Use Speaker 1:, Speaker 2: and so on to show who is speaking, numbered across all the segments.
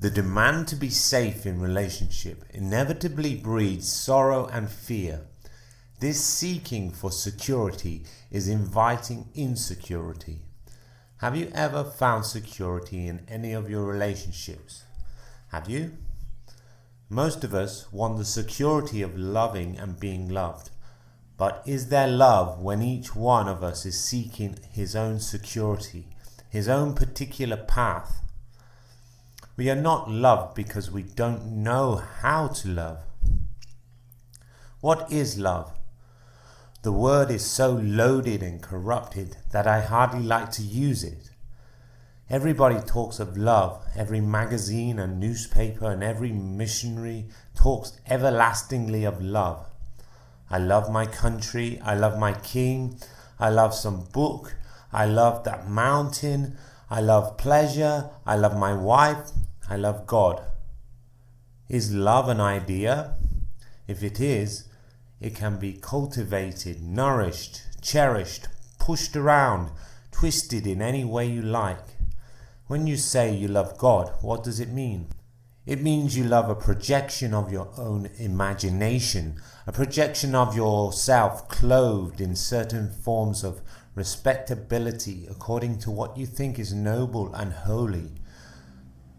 Speaker 1: The demand to be safe in relationship inevitably breeds sorrow and fear. This seeking for security is inviting insecurity. Have you ever found security in any of your relationships? Have you? Most of us want the security of loving and being loved. But is there love when each one of us is seeking his own security, his own particular path? We are not loved because we don't know how to love. What is love? The word is so loaded and corrupted that I hardly like to use it. Everybody talks of love. Every magazine and newspaper and every missionary talks everlastingly of love. I love my country. I love my king. I love some book. I love that mountain. I love pleasure. I love my wife. I love God. Is love an idea? If it is, it can be cultivated, nourished, cherished, pushed around, twisted in any way you like. When you say you love God, what does it mean? It means you love a projection of your own imagination, a projection of yourself clothed in certain forms of respectability according to what you think is noble and holy.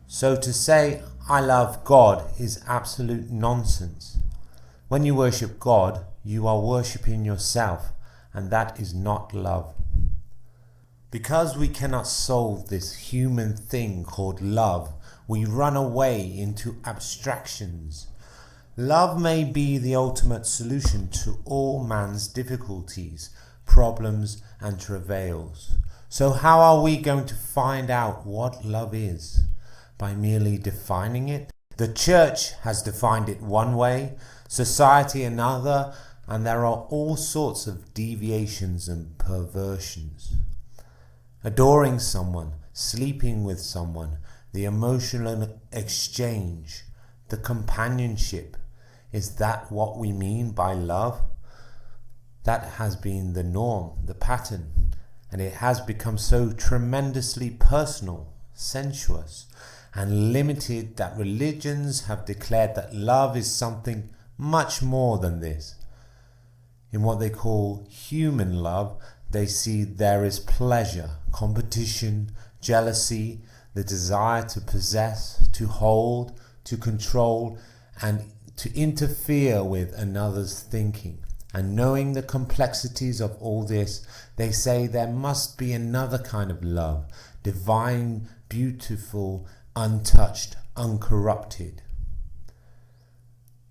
Speaker 1: So to say, I love God is absolute nonsense. When you worship God, you are worshipping yourself, and that is not love. Because we cannot solve this human thing called love, we run away into abstractions. Love may be the ultimate solution to all man's difficulties, problems, and travails. So how are we going to find out what love is? By merely defining it? The church has defined it one way, society another, and there are all sorts of deviations and perversions. Adoring someone, sleeping with someone, the emotional exchange, the companionship, is that what we mean by love? That has been the norm, the pattern, and it has become so tremendously personal, sensuous, and limited that religions have declared that love is something much more than this. In what they call human love, they see there is pleasure, competition, jealousy, the desire to possess, to hold, to control, and to interfere with another's thinking. And knowing the complexities of all this, they say there must be another kind of love, divine, beautiful, untouched, uncorrupted.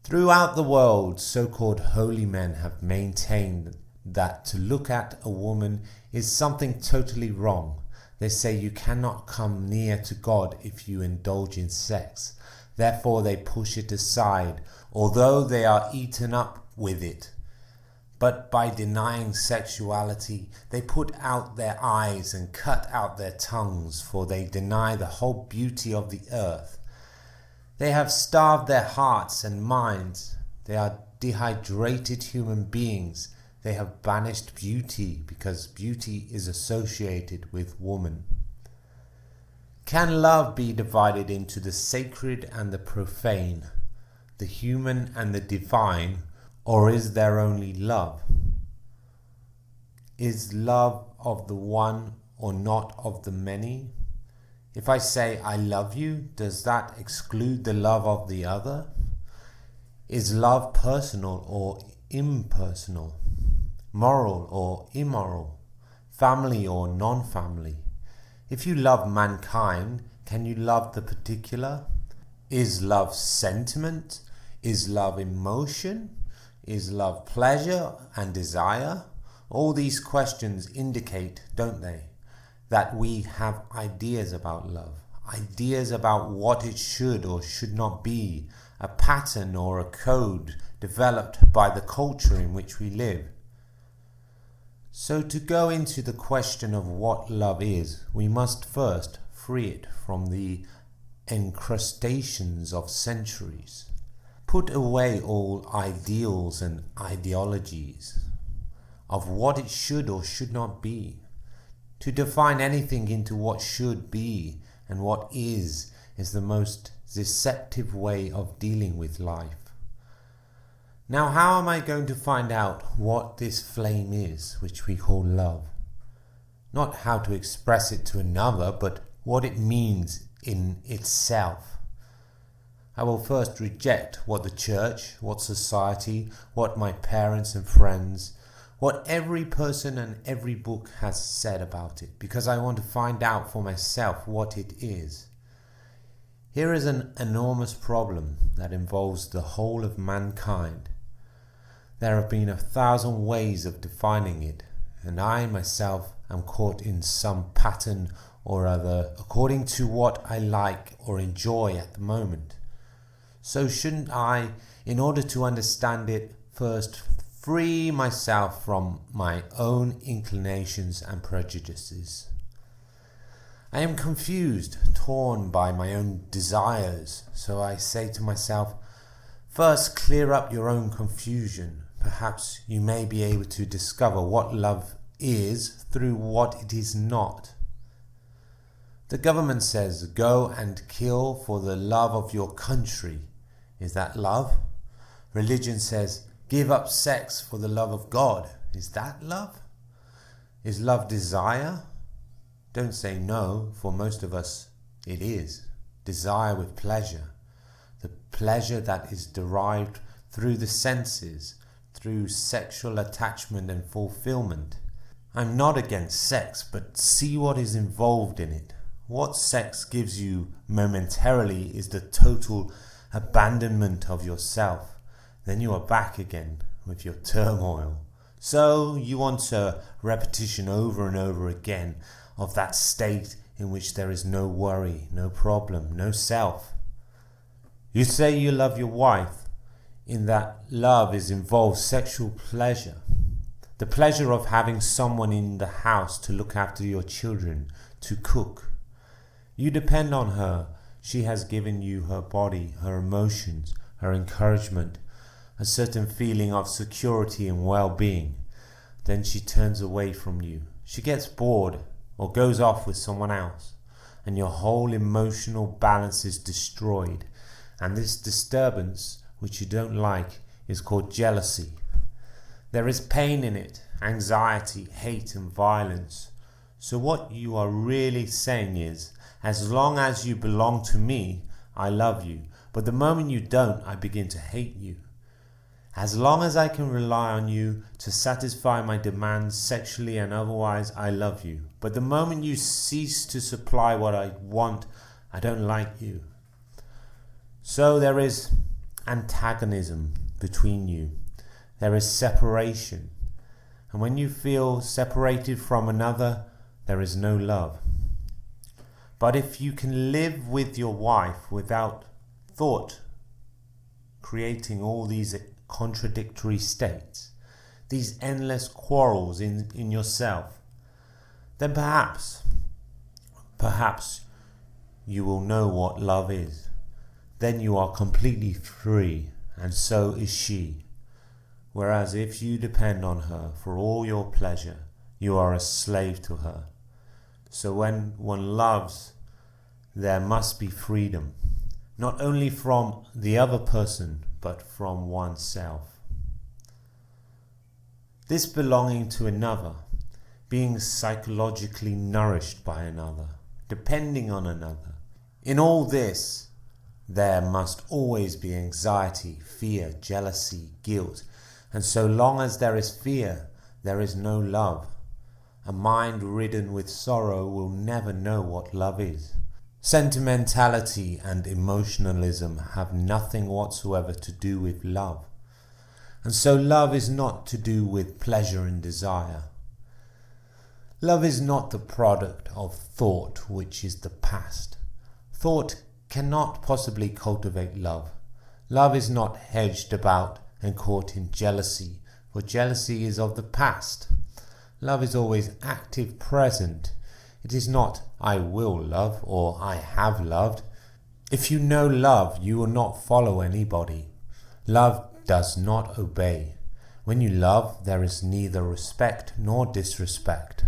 Speaker 1: Throughout the world, so-called holy men have maintained that to look at a woman is something totally wrong. They say you cannot come near to God if you indulge in sex. Therefore they push it aside, although they are eaten up with it. But by denying sexuality, they put out their eyes and cut out their tongues, for they deny the whole beauty of the earth. They have starved their hearts and minds. They are dehydrated human beings. They have banished beauty because beauty is associated with woman. Can love be divided into the sacred and the profane, the human and the divine, or is there only love? Is love of the one or not of the many? If I say I love you, does that exclude the love of the other? Is love personal or impersonal? Moral or immoral? Family or non-family? If you love mankind, can you love the particular? Is love sentiment? Is love emotion? Is love pleasure and desire? All these questions indicate, don't they, that we have ideas about love, ideas about what it should or should not be, a pattern or a code developed by the culture in which we live. So to go into the question of what love is, we must first free it from the encrustations of centuries. Put away all ideals and ideologies of what it should or should not be. To define anything into what should be and what is is the most deceptive way of dealing with life. Now, how am I going to find out what this flame is, which we call love? Not how to express it to another, but what it means in itself. I will first reject what the church, what society, what my parents and friends, what every person and every book has said about it, because I want to find out for myself what it is. Here is an enormous problem that involves the whole of mankind. There have been 1,000 ways of defining it, and I myself am caught in some pattern or other according to what I like or enjoy at the moment. So shouldn't I, in order to understand it, first free myself from my own inclinations and prejudices? I am confused, torn by my own desires, so I say to myself, first clear up your own confusion. Perhaps you may be able to discover what love is through what it is not. The government says, go and kill for the love of your country. Is that love? Religion says, give up sex for the love of God. Is that love? Is love desire? Don't say no, for most of us it is. Desire with pleasure. The pleasure that is derived through the senses, through sexual attachment and fulfillment. I'm not against sex, but see what is involved in it. What sex gives you momentarily is the total abandonment of yourself. Then you are back again with your turmoil. So you want a repetition over and over again of that state in which there is no worry, no problem, no self. You say you love your wife, in that love involves sexual pleasure. The pleasure of having someone in the house to look after your children, to cook. You depend on her. She has given you her body, her emotions, her encouragement, a certain feeling of security and well-being. Then she turns away from you. She gets bored or goes off with someone else, and your whole emotional balance is destroyed. And this disturbance, which you don't like, is called jealousy. There is pain in it, anxiety, hate and violence. So what you are really saying is, as long as you belong to me, I love you. But the moment you don't, I begin to hate you. As long as I can rely on you to satisfy my demands sexually and otherwise, I love you. But the moment you cease to supply what I want, I don't like you. So there is antagonism between you. There is separation. And when you feel separated from another, there is no love. But if you can live with your wife without thought, creating all these contradictory states, these endless quarrels in yourself, then perhaps you will know what love is. Then you are completely free, and so is she. Whereas if you depend on her for all your pleasure, you are a slave to her. So when one loves, there must be freedom, not only from the other person, but from oneself. This belonging to another, being psychologically nourished by another, depending on another. In all this, there must always be anxiety, fear, jealousy, guilt, and so long as there is fear, there is no love. A mind ridden with sorrow will never know what love is. Sentimentality and emotionalism have nothing whatsoever to do with love. And so love is not to do with pleasure and desire. Love is not the product of thought, which is the past. Thought cannot possibly cultivate love. Love is not hedged about and caught in jealousy, for jealousy is of the past. Love is always active, present. It is not, I will love, or I have loved. If you know love, you will not follow anybody. Love does not obey. When you love, there is neither respect nor disrespect.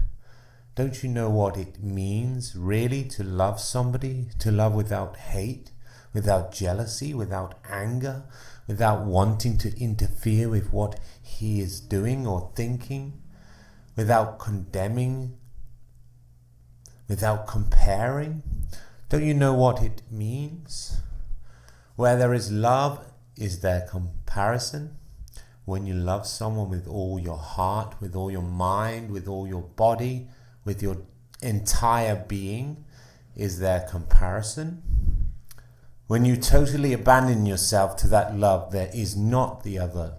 Speaker 1: Don't you know what it means really to love somebody? To love without hate, without jealousy, without anger, without wanting to interfere with what he is doing or thinking, without condemning, without comparing. Don't you know what it means? Where there is love, is there comparison? When you love someone with all your heart, with all your mind, with all your body, with your entire being, is there comparison? When you totally abandon yourself to that love, there is not the other.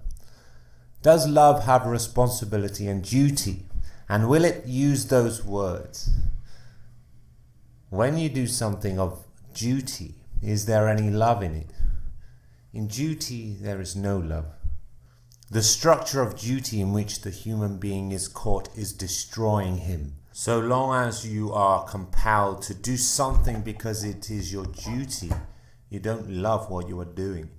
Speaker 1: Does love have responsibility and duty? And will it use those words? When you do something of duty, is there any love in it? In duty, there is no love. The structure of duty in which the human being is caught is destroying him. So long as you are compelled to do something because it is your duty, you don't love what you are doing.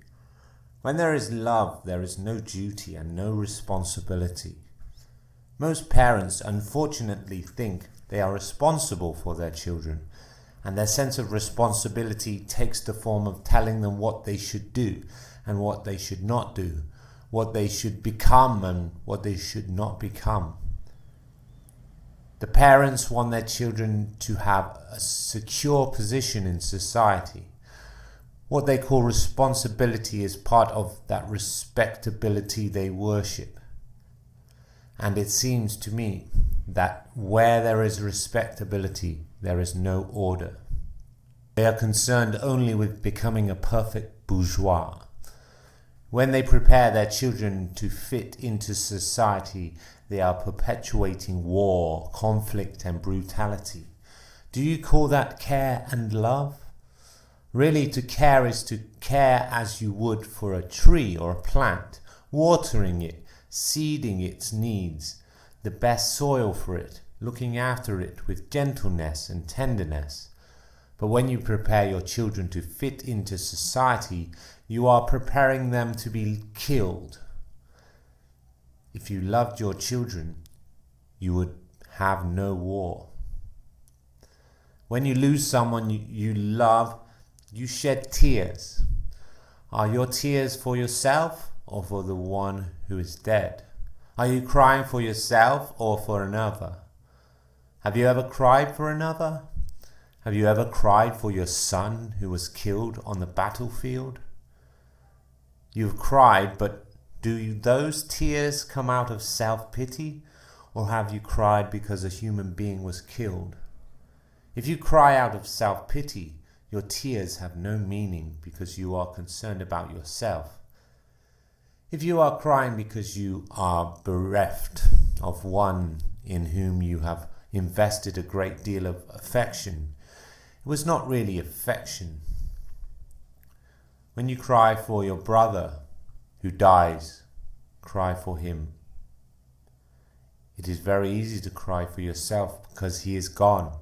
Speaker 1: When there is love, there is no duty and no responsibility. Most parents unfortunately think they are responsible for their children, and their sense of responsibility takes the form of telling them what they should do and what they should not do, what they should become and what they should not become. The parents want their children to have a secure position in society. What they call responsibility is part of that respectability they worship. And it seems to me that where there is respectability, there is no order. They are concerned only with becoming a perfect bourgeois. When they prepare their children to fit into society, they are perpetuating war, conflict, and brutality. Do you call that care and love? Really, to care is to care as you would for a tree or a plant, watering it, seeding its needs, the best soil for it, looking after it with gentleness and tenderness. But when you prepare your children to fit into society, you are preparing them to be killed. If you loved your children, you would have no war. When you lose someone you love, you shed tears. Are your tears for yourself or for the one who is dead? Are you crying for yourself or for another? Have you ever cried for another? Have you ever cried for your son who was killed on the battlefield? You've cried, but do those tears come out of self-pity, or have you cried because a human being was killed? If you cry out of self-pity, your tears have no meaning because you are concerned about yourself. If you are crying because you are bereft of one in whom you have invested a great deal of affection, it was not really affection. When you cry for your brother who dies, cry for him. It is very easy to cry for yourself because he is gone.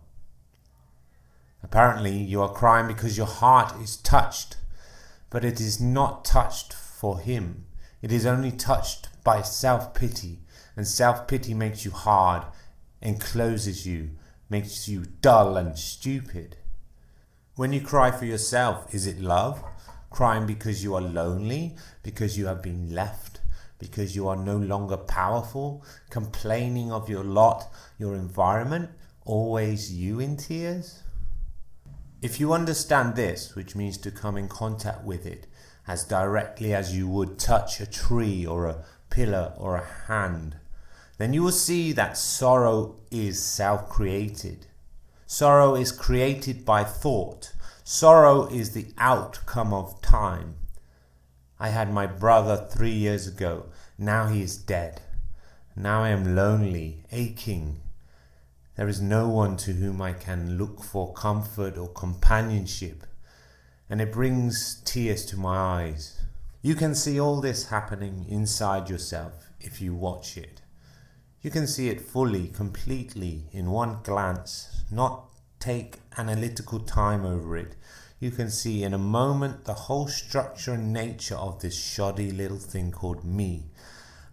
Speaker 1: Apparently, you are crying because your heart is touched, but it is not touched for him. It is only touched by self-pity, and self-pity makes you hard, encloses you, makes you dull and stupid. When you cry for yourself, is it love? Crying because you are lonely, because you have been left, because you are no longer powerful, complaining of your lot, your environment, always you in tears? If you understand this, which means to come in contact with it as directly as you would touch a tree or a pillar or a hand, then you will see that sorrow is self-created. Sorrow is created by thought. Sorrow is the outcome of time. I had my brother 3 years ago. Now he is dead. Now I am lonely, aching. There is no one to whom I can look for comfort or companionship, and it brings tears to my eyes. You can see all this happening inside yourself if you watch it. You can see it fully, completely, in one glance, not take analytical time over it. You can see in a moment the whole structure and nature of this shoddy little thing called me.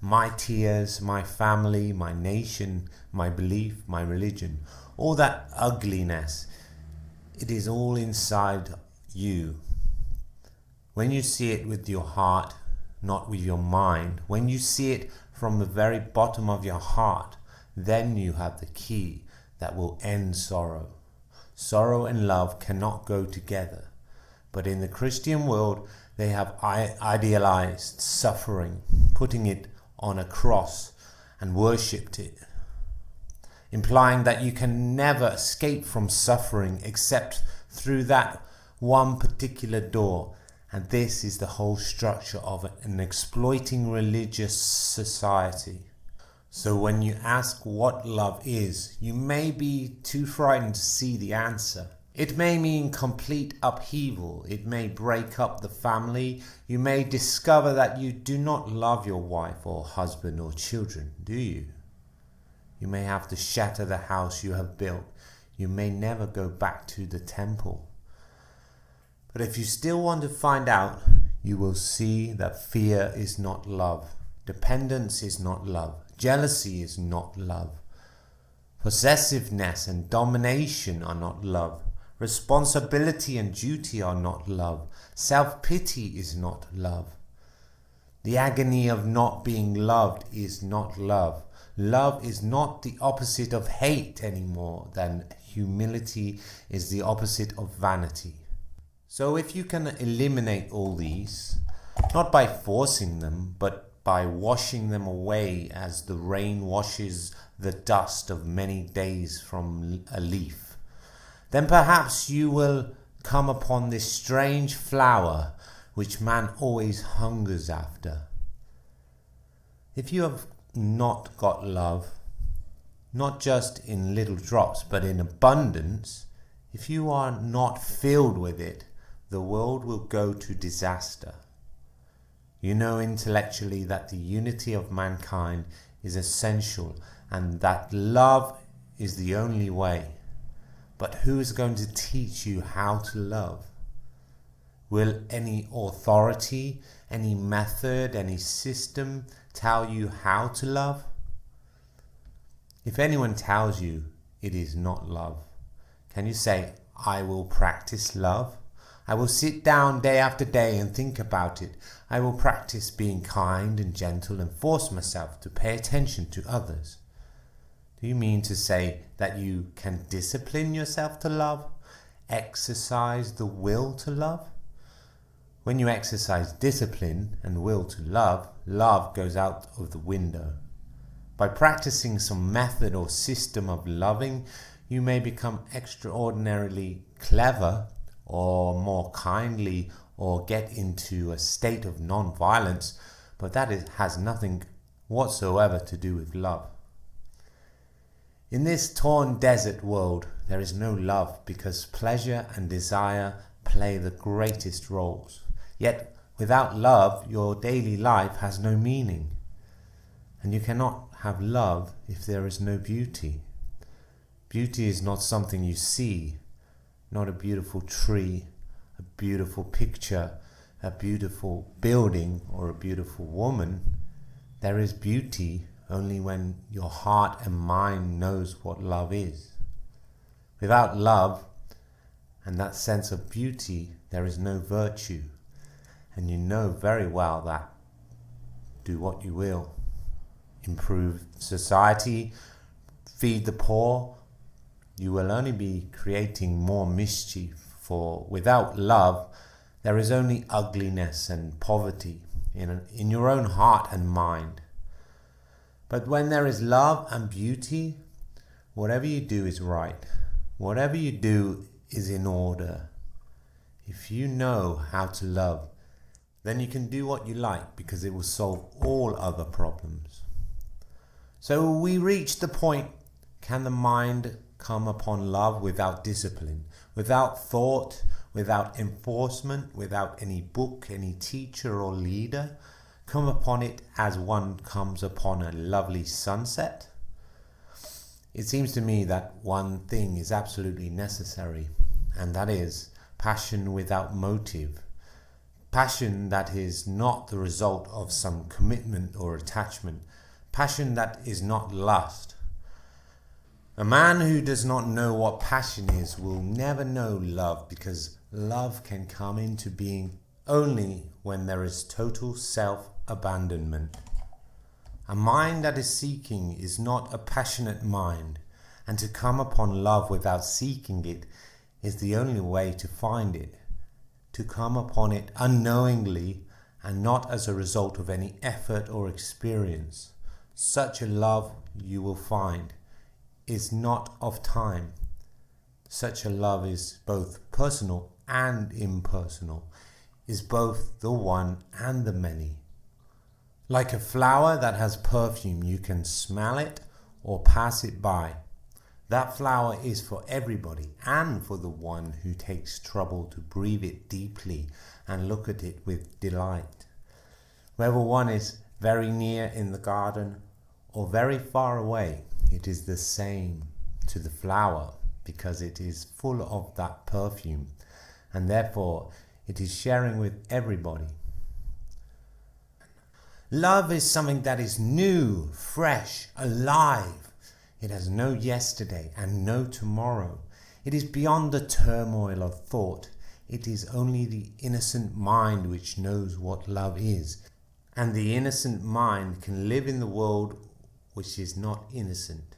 Speaker 1: my tears, my family, my nation, my belief, my religion, all that ugliness, it is all inside you. When you see it with your heart, not with your mind, when you see it from the very bottom of your heart, then you have the key that will end sorrow. Sorrow and love cannot go together. But in the Christian world, they have idealized suffering, putting it on a cross and worshipped it, implying that you can never escape from suffering except through that one particular door. And this is the whole structure of an exploiting religious society. So when you ask what love is, you may be too frightened to see the answer. It may mean complete upheaval. It may break up the family. You may discover that you do not love your wife or husband or children, do you? You may have to shatter the house you have built. You may never go back to the temple. But if you still want to find out, you will see that fear is not love. Dependence is not love. Jealousy is not love. Possessiveness and domination are not love. Responsibility and duty are not love. Self-pity is not love. The agony of not being loved is not love. Love is not the opposite of hate any more than humility is the opposite of vanity. So if you can eliminate all these, not by forcing them, but by washing them away as the rain washes the dust of many days from a leaf, then perhaps you will come upon this strange flower which man always hungers after. If you have not got love, not just in little drops but in abundance, if you are not filled with it, the world will go to disaster. You know intellectually that the unity of mankind is essential and that love is the only way. But who is going to teach you how to love? Will any authority, any method, any system tell you how to love? If anyone tells you it is not love, can you say, I will practice love? I will sit down day after day and think about it. I will practice being kind and gentle and force myself to pay attention to others. Do you mean to say that you can discipline yourself to love? Exercise the will to love? When you exercise discipline and will to love, love goes out of the window. By practicing some method or system of loving, you may become extraordinarily clever or more kindly or get into a state of non-violence, but that has nothing whatsoever to do with love. In this torn desert world, there is no love because pleasure and desire play the greatest roles. Yet, without love, your daily life has no meaning. And you cannot have love if there is no beauty. Beauty is not something you see, not a beautiful tree, a beautiful picture, a beautiful building, or a beautiful woman. There is beauty only when your heart and mind knows what love is. Without love and that sense of beauty, there is no virtue. And you know very well that do what you will. Improve society, feed the poor, you will only be creating more mischief, for without love there is only ugliness and poverty in your own heart and mind. But when there is love and beauty, whatever you do is right. Whatever you do is in order. If you know how to love, then you can do what you like because it will solve all other problems. So we reach the point, can the mind come upon love without discipline, without thought, without enforcement, without any book, any teacher or leader? Come upon it as one comes upon a lovely sunset? It seems to me that one thing is absolutely necessary, and that is passion without motive. Passion that is not the result of some commitment or attachment. Passion that is not lust. A man who does not know what passion is will never know love, because love can come into being only when there is total self-abandonment. A mind that is seeking is not a passionate mind, and to come upon love without seeking it is the only way to find it. To come upon it unknowingly and not as a result of any effort or experience. Such a love, you will find, is not of time. Such a love is both personal and impersonal, is both the one and the many. Like a flower that has perfume, you can smell it or pass it by. That flower is for everybody, and for the one who takes trouble to breathe it deeply and look at it with delight. Whether one is very near in the garden or very far away, it is the same to the flower, because it is full of that perfume, and therefore it is sharing with everybody. Love is something that is new, fresh, alive. It has no yesterday and no tomorrow. It is beyond the turmoil of thought. It is only the innocent mind which knows what love is. And the innocent mind can live in the world which is not innocent.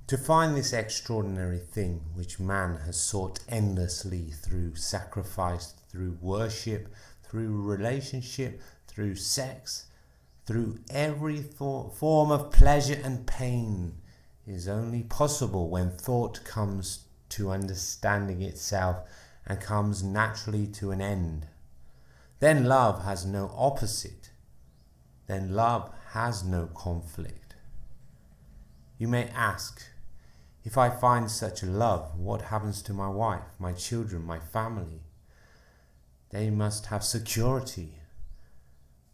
Speaker 1: To find this extraordinary thing which man has sought endlessly through sacrifice, through worship, through relationship, through sex, through every form of pleasure and pain, is only possible when thought comes to understanding itself and comes naturally to an end. Then love has no opposite. Then love has no conflict. You may ask, if I find such a love, what happens to my wife, my children, my family? They must have security.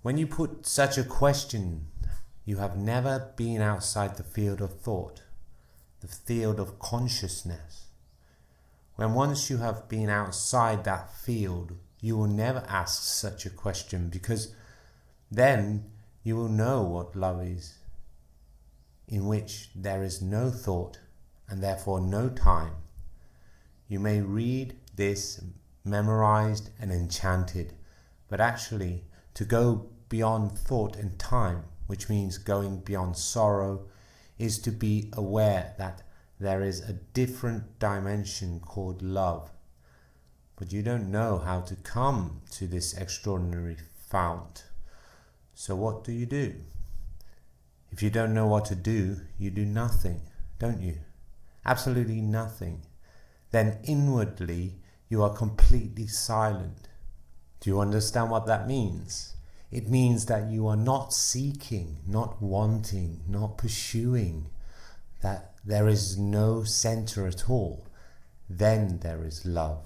Speaker 1: When you put such a question, you have never been outside the field of thought, the field of consciousness. When once you have been outside that field, you will never ask such a question, because then you will know what love is, in which there is no thought and therefore no time. You may read this memorized and enchanted, but actually to go beyond thought and time, which means going beyond sorrow, is to be aware that there is a different dimension called love. But you don't know how to come to this extraordinary fount. So what do? If you don't know what to do, you do nothing, don't you? Absolutely nothing. Then inwardly you are completely silent. Do you understand what that means? It means that you are not seeking, not wanting, not pursuing, that there is no center at all. Then there is love.